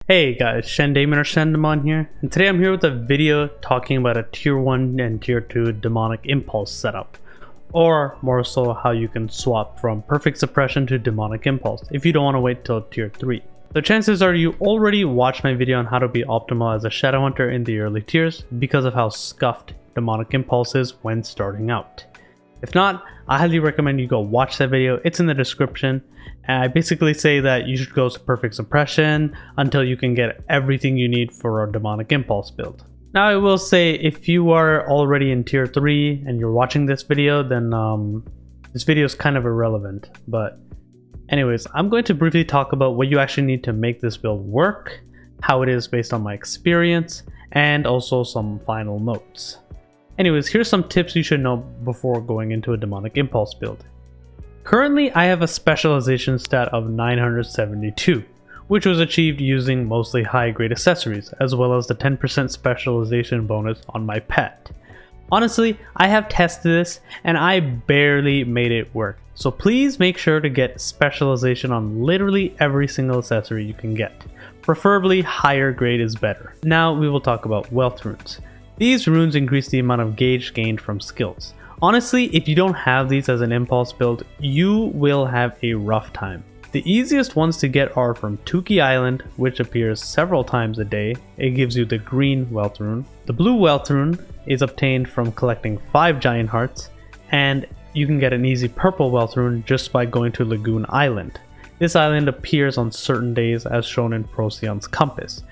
Hey guys, Shandamon or Shandamon here, and today I'm here with a video talking about a tier 1 and tier 2 demonic impulse setup, or more so how you can swap from perfect suppression to demonic impulse if you don't want to wait till tier 3. So chances are you already watched my video on how to be optimal as a Shadowhunter in the early tiers because of how scuffed demonic impulse is when starting out. If not, I highly recommend you go watch that video. It's in the description. And I basically say that you should go to perfect suppression until you can get everything you need for a demonic impulse build. Now I will say, if you are already in tier 3 and you're watching this video, then this video is kind of irrelevant. But anyways, I'm going to briefly talk about what you actually need to make this build work, how it is based on my experience, and also some final notes. Anyways, here's some tips you should know before going into a demonic impulse build. Currently, I have a specialization stat of 972, which was achieved using mostly high grade accessories, as well as the 10% specialization bonus on my pet. Honestly, I have tested this and I barely made it work, so please make sure to get specialization on literally every single accessory you can get. Preferably higher grade is better. Now we will talk about wealth runes. These runes increase the amount of gauge gained from skills. Honestly, if you don't have these as an impulse build, you will have a rough time. The easiest ones to get are from Tuki Island, which appears several times a day. It gives you the green wealth rune. The blue wealth rune is obtained from collecting 5 giant hearts, and you can get an easy purple wealth rune just by going to Lagoon Island. This island appears on certain days as shown in Procyon's compass.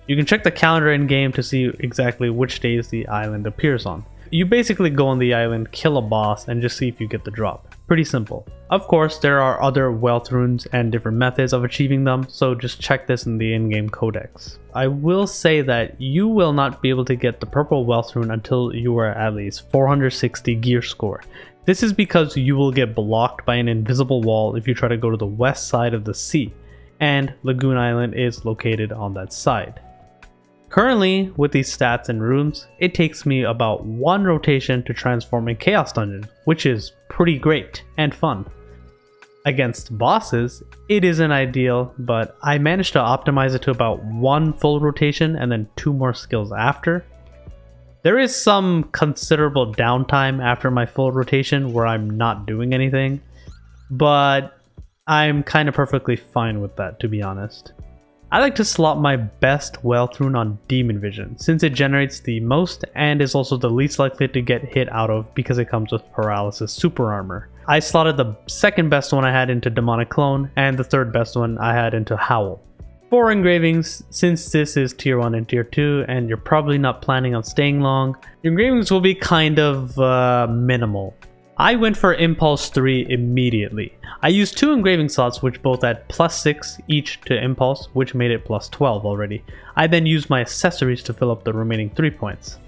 You can check the calendar in game to see exactly which days the island appears on. You basically go on the island, kill a boss, and just see if you get the drop. Pretty simple. Of course, there are other wealth runes and different methods of achieving them, so just check this in the in-game codex. I will say that you will not be able to get the purple wealth rune until you are at least 460 gear score. This is because you will get blocked by an invisible wall if you try to go to the west side of the sea, and Lagoon Island is located on that side. Currently, with these stats and runes, it takes me about 1 rotation to transform a Chaos Dungeon, which is pretty great and fun. Against bosses, it isn't ideal, but I managed to optimize it to about 1 full rotation and then 2 more skills after. There is some considerable downtime after my full rotation where I'm not doing anything, but I'm kind of perfectly fine with that, to be honest. I like to slot my best wealth rune on Demon Vision, since it generates the most and is also the least likely to get hit out of because it comes with Paralysis Super Armor. I slotted the second best one I had into Demonic Clone, and the third best one I had into Howl. For engravings, since this is tier 1 and tier 2 and you're probably not planning on staying long, your engravings will be kind of minimal. I went for Impulse 3 immediately. I used 2 engraving slots which both had +6 each to Impulse, which made it +12 already. I then used my accessories to fill up the remaining 3 points.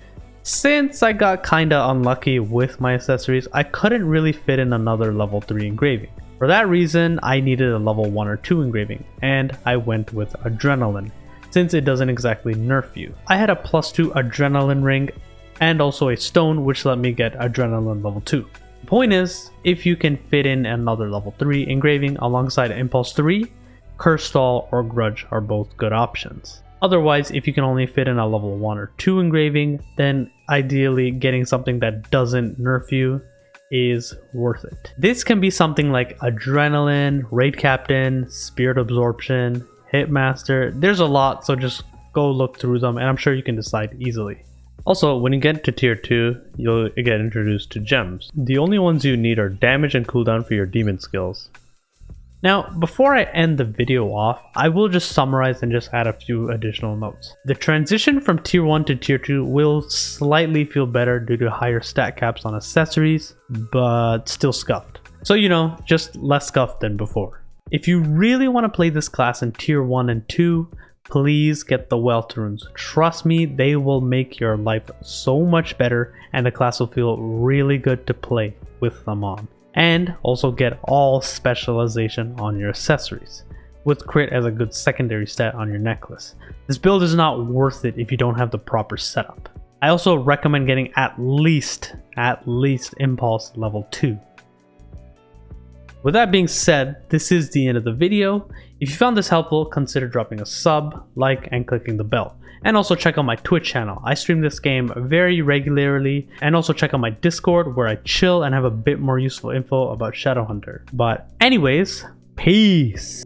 Since I got kinda unlucky with my accessories, I couldn't really fit in another level 3 engraving. For that reason, I needed a level 1 or 2 engraving, and I went with Adrenaline, since it doesn't exactly nerf you. I had a +2 Adrenaline ring, and also a stone which let me get Adrenaline level 2. The point is, if you can fit in another level 3 engraving alongside Impulse 3, Curse Stall or Grudge are both good options. Otherwise, if you can only fit in a level 1 or 2 engraving, then ideally getting something that doesn't nerf you is worth it. This can be something like Adrenaline, Raid Captain, Spirit Absorption, Hitmaster. There's a lot, so just go look through them and I'm sure you can decide easily. Also, when you get to tier 2, you'll get introduced to gems. The only ones you need are damage and cooldown for your demon skills. Now, before I end the video off, I will just summarize and just add a few additional notes. The transition from tier 1 to tier 2 will slightly feel better due to higher stat caps on accessories, but still scuffed. So just less scuffed than before. If you really want to play this class in tier 1 and 2, please get the wealth runes. Trust me, they will make your life so much better and the class will feel really good to play with them on. And also get all specialization on your accessories, with crit as a good secondary stat on your necklace. This build is not worth it if you don't have the proper setup. I also recommend getting at least Impulse level 2. With that being said, this is the end of the video. If you found this helpful, consider dropping a sub, like, and clicking the bell. And also check out my Twitch channel. I stream this game very regularly. And also check out my Discord where I chill and have a bit more useful info about Shadowhunter. But anyways, peace!